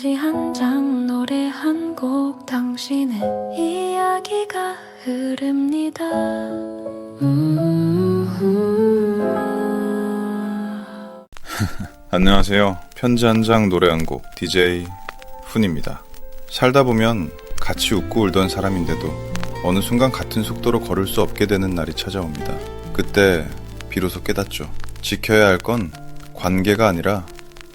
편지 한 장, 노래 한 곡, 당신의 이야기가 흐릅니다. 안녕하세요. 편지 한 장, 노래 한 곡, DJ 훈입니다. 살다 보면 같이 웃고 울던 사람인데도 어느 순간 같은 속도로 걸을 수 없게 되는 날이 찾아옵니다. 그때 비로소 깨닫죠. 지켜야 할 건 관계가 아니라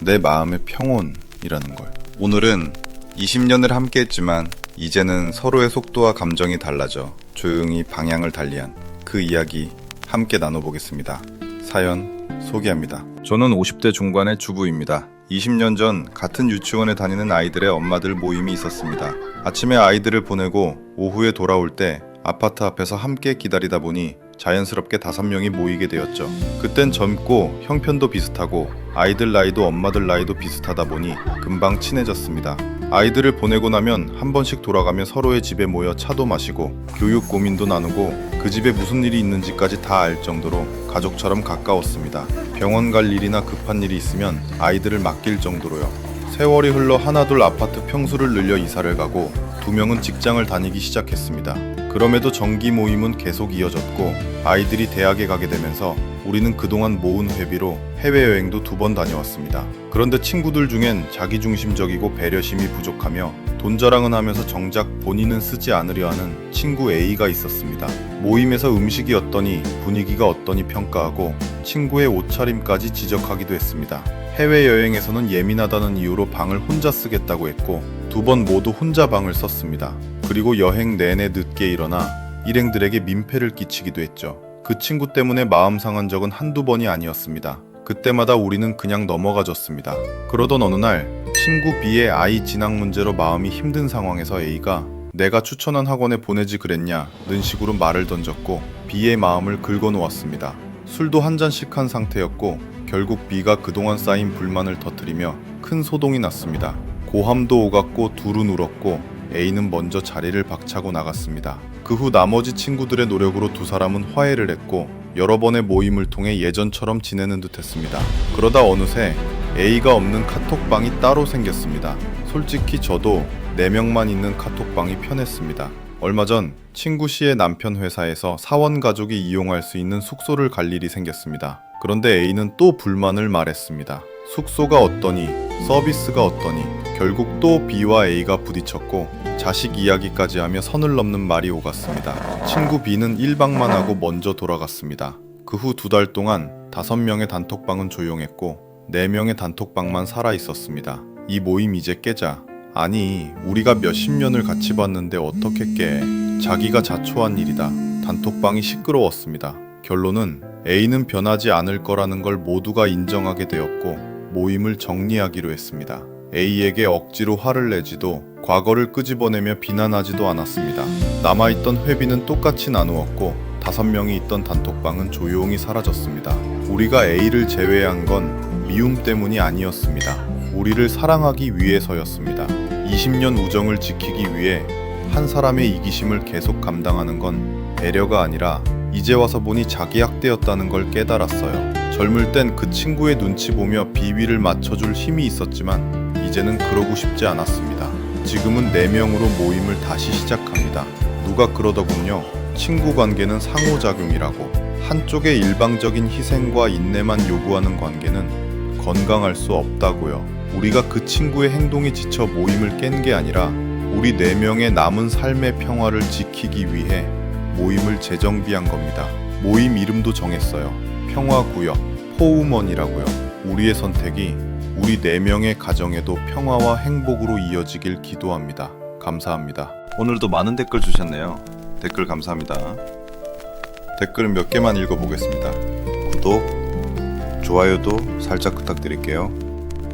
내 마음의 평온이라는 걸. 오늘은 20년을 함께 했지만 이제는 서로의 속도와 감정이 달라져 조용히 방향을 달리한 그 이야기 함께 나눠보겠습니다. 사연 소개합니다. 저는 50대 중반의 주부입니다. 20년 전 같은 유치원에 다니는 아이들의 엄마들 모임이 있었습니다. 아침에 아이들을 보내고 오후에 돌아올 때 아파트 앞에서 함께 기다리다 보니 자연스럽게 5명이 모이게 되었죠. 그땐 젊고 형편도 비슷하고 아이들 나이도 엄마들 나이도 비슷하다 보니 금방 친해졌습니다. 아이들을 보내고 나면 한 번씩 돌아가며 서로의 집에 모여 차도 마시고 교육 고민도 나누고 그 집에 무슨 일이 있는지까지 다 알 정도로 가족처럼 가까웠습니다. 병원 갈 일이나 급한 일이 있으면 아이들을 맡길 정도로요. 세월이 흘러 하나둘 아파트 평수를 늘려 이사를 가고 2명은 직장을 다니기 시작했습니다. 그럼에도 정기 모임은 계속 이어졌고 아이들이 대학에 가게 되면서 우리는 그동안 모은 회비로 해외여행도 2번 다녀왔습니다. 그런데 친구들 중엔 자기중심적이고 배려심이 부족하며 돈 자랑은 하면서 정작 본인은 쓰지 않으려 하는 친구 A가 있었습니다. 모임에서 음식이 어떠니 분위기가 어떠니 평가하고 친구의 옷차림까지 지적하기도 했습니다. 해외여행에서는 예민하다는 이유로 방을 혼자 쓰겠다고 했고 2번 모두 혼자 방을 썼습니다. 그리고 여행 내내 늦게 일어나 일행들에게 민폐를 끼치기도 했죠. 그 친구 때문에 마음 상한 적은 한두 번이 아니었습니다. 그때마다 우리는 그냥 넘어가줬습니다. 그러던 어느 날 친구 B의 아이 진학 문제로 마음이 힘든 상황에서 A가 내가 추천한 학원에 보내지 그랬냐 는 식으로 말을 던졌고 B의 마음을 긁어놓았습니다. 술도 한 잔씩 한 상태였고 결국 B가 그동안 쌓인 불만을 터뜨리며 큰 소동이 났습니다. 고함도 오갔고 둘은 울었고 A는 먼저 자리를 박차고 나갔습니다. 그 후 나머지 친구들의 노력으로 2사람은 화해를 했고 여러 번의 모임을 통해 예전처럼 지내는 듯 했습니다. 그러다 어느새 A가 없는 카톡방이 따로 생겼습니다. 솔직히 저도 4명만 있는 카톡방이 편했습니다. 얼마 전 친구 C의 남편 회사에서 사원 가족이 이용할 수 있는 숙소를 갈 일이 생겼습니다. 그런데 A는 또 불만을 말했습니다. 숙소가 어떠니, 서비스가 어떠니, 결국 또 B와 A가 부딪혔고 자식 이야기까지 하며 선을 넘는 말이 오갔습니다. 친구 B는 1박만 하고 먼저 돌아갔습니다. 그 후 2달 동안 5명의 단톡방은 조용했고 4명의 단톡방만 살아있었습니다. 이 모임 이제 깨자. 아니, 우리가 몇십 년을 같이 봤는데 어떻게 깨? 자기가 자초한 일이다. 단톡방이 시끄러웠습니다. 결론은 A는 변하지 않을 거라는 걸 모두가 인정하게 되었고 모임을 정리하기로 했습니다. A에게 억지로 화를 내지도 과거를 끄집어내며 비난하지도 않았습니다. 남아있던 회비는 똑같이 나누었고 5명이 있던 단톡방은 조용히 사라졌습니다. 우리가 A를 제외한 건 미움 때문이 아니었습니다. 우리를 사랑하기 위해서였습니다. 20년 우정을 지키기 위해 한 사람의 이기심을 계속 감당하는 건 배려가 아니라 이제 와서 보니 자기 학대였다는 걸 깨달았어요. 젊을 땐 그 친구의 눈치 보며 비위를 맞춰줄 힘이 있었지만 이제는 그러고 싶지 않았습니다. 지금은 4명으로 모임을 다시 시작합니다. 누가 그러더군요. 친구 관계는 상호작용이라고. 한쪽의 일방적인 희생과 인내만 요구하는 관계는 건강할 수 없다고요. 우리가 그 친구의 행동에 지쳐 모임을 깬 게 아니라 우리 4명의 남은 삶의 평화를 지키기 위해 모임을 재정비한 겁니다. 모임 이름도 정했어요. 평화구역, 포우먼이라고요. 우리의 선택이 우리 4명의 가정에도 평화와 행복으로 이어지길 기도합니다. 감사합니다. 오늘도 많은 댓글 주셨네요. 댓글 감사합니다. 댓글 몇 개만 읽어보겠습니다. 구독, 좋아요도 살짝 부탁드릴게요.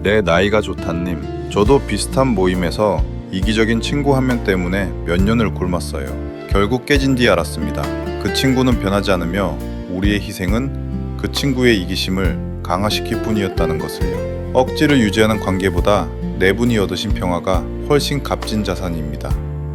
내 나이가 좋다님, 저도 비슷한 모임에서 이기적인 친구 한 명 때문에 몇 년을 굶었어요. 결국 깨진 뒤 알았습니다. 그 친구는 변하지 않으며 우리의 희생은 그 친구의 이기심을 강화시킬 뿐이었다는 것을요. 억지를 유지하는 관계보다 내분이 얻으신 평화가 훨씬 값진 자산입니다.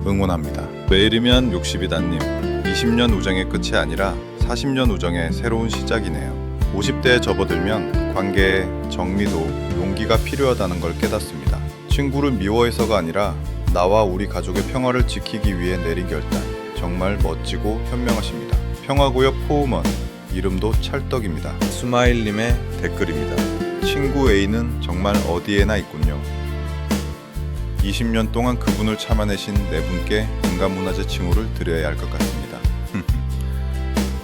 응원합니다. 매일이면 60이다님, 20년 우정의 끝이 아니라 40년 우정의 새로운 시작이네요. 50대에 접어들면 관계에 정리도 용기가 필요하다는 걸 깨닫습니다. 친구를 미워해서가 아니라 나와 우리 가족의 평화를 지키기 위해 내린 결단. 정말 멋지고 현명하십니다. 평화구역 포우먼, 이름도 찰떡입니다. 스마일님의 댓글입니다. 친구 A는 정말 어디에나 있군요. 20년 동안 그분을 참아내신 네 분께 인간문화재 칭호를 드려야 할 것 같습니다.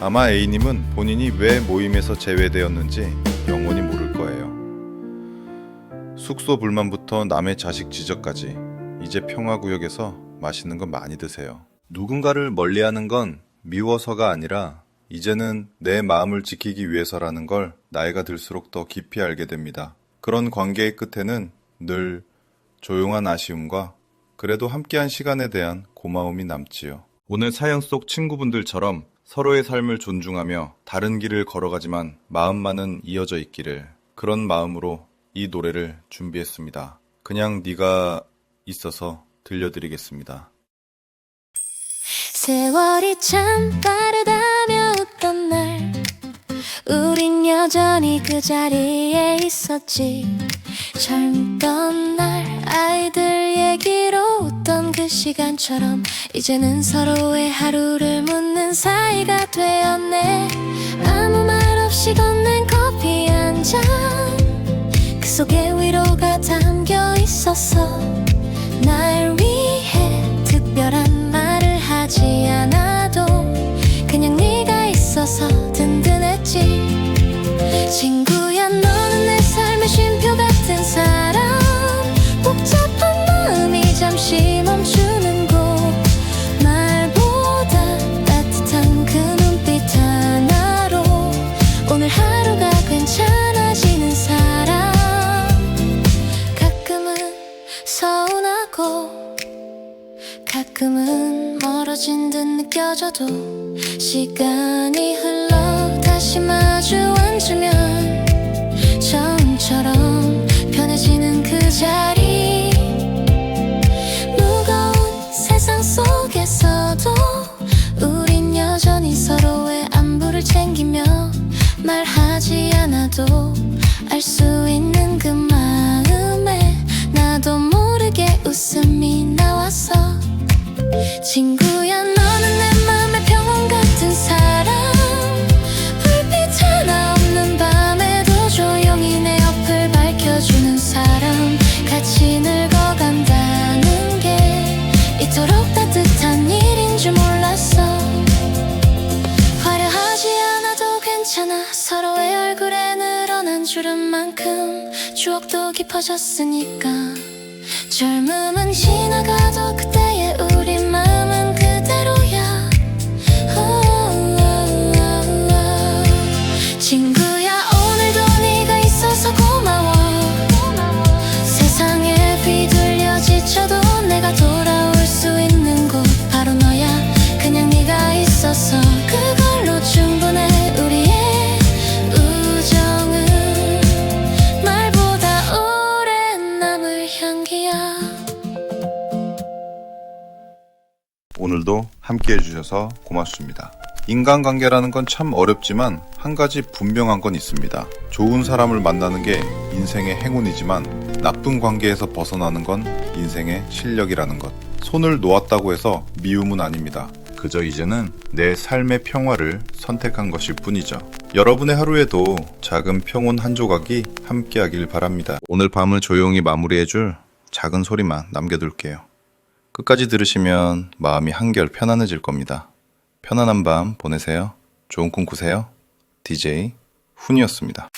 아마 A님은 본인이 왜 모임에서 제외되었는지 영원히 모를 거예요. 숙소 불만부터 남의 자식 지적까지 이제 평화구역에서 맛있는 거 많이 드세요. 누군가를 멀리하는 건 미워서가 아니라 이제는 내 마음을 지키기 위해서라는 걸 나이가 들수록 더 깊이 알게 됩니다. 그런 관계의 끝에는 늘 조용한 아쉬움과 그래도 함께한 시간에 대한 고마움이 남지요. 오늘 사연 속 친구분들처럼 서로의 삶을 존중하며 다른 길을 걸어가지만 마음만은 이어져 있기를, 그런 마음으로 이 노래를 준비했습니다. 그냥 네가 있어서 들려드리겠습니다. 세월이 참 빠르다며 웃던 날 우린 여전히 그 자리에 있었지. 젊던 날 아이들 얘기로 웃던 그 시간처럼 이제는 서로의 하루를 묻는 사이가 되었네. 아무 말 없이 건넨 커피 한 잔, 그 속에 위로가 담겨 있었어. 날 위해 특별한 말을 하지 않아도 그냥 네가 있어서 든든했지. 친구야, 너는 내 삶의 쉼표 같은 사람. 복잡한 마음이 잠시 멈추는 곳, 말보다 따뜻한 그 눈빛 하나로 오늘 하루가 괜찮아지는 사람. 가끔은 서운하고 가끔은 멀어진 듯 느껴져도 시간이 흘러 다시 마주 앉으면 처음처럼 편해지는 그 자리. 무거운 세상 속에서도 우린 여전히 서로의 안부를 챙기며 말하지 않아도 알 수 있는 그 마음에 나도 모르게 웃음이 나왔어. 친구야, 너는 내 맘의 평온 같은 사람. 불빛 하나 없는 밤에도 조용히 내 옆을 밝혀주는 사람. 같이 늙어간다는 게 이토록 따뜻한 일인 줄 몰랐어. 화려하지 않아도 괜찮아. 서로의 얼굴에 늘어난 주름만큼 추억도 깊어졌으니까. 젊음은 지나가도 그때의 우리 마음은 그대로야. 친구야, 오늘도 네가 있어서 고마워. 세상에 휘둘려 지쳐도 내가 돌아올 수 있는 곳 바로 너야. 그냥 네가 있어서 그걸로 충분해. 우리의 우정은 말보다 오래 남을 향기야. 오늘도 함께 해주셔서 고맙습니다. 인간관계라는 건 참 어렵지만 한 가지 분명한 건 있습니다. 좋은 사람을 만나는 게 인생의 행운이지만 나쁜 관계에서 벗어나는 건 인생의 실력이라는 것. 손을 놓았다고 해서 미움은 아닙니다. 그저 이제는 내 삶의 평화를 선택한 것일 뿐이죠. 여러분의 하루에도 작은 평온 한 조각이 함께하길 바랍니다. 오늘 밤을 조용히 마무리해줄 작은 소리만 남겨둘게요. 끝까지 들으시면 마음이 한결 편안해질 겁니다. 편안한 밤 보내세요. 좋은 꿈 꾸세요. DJ 훈이었습니다.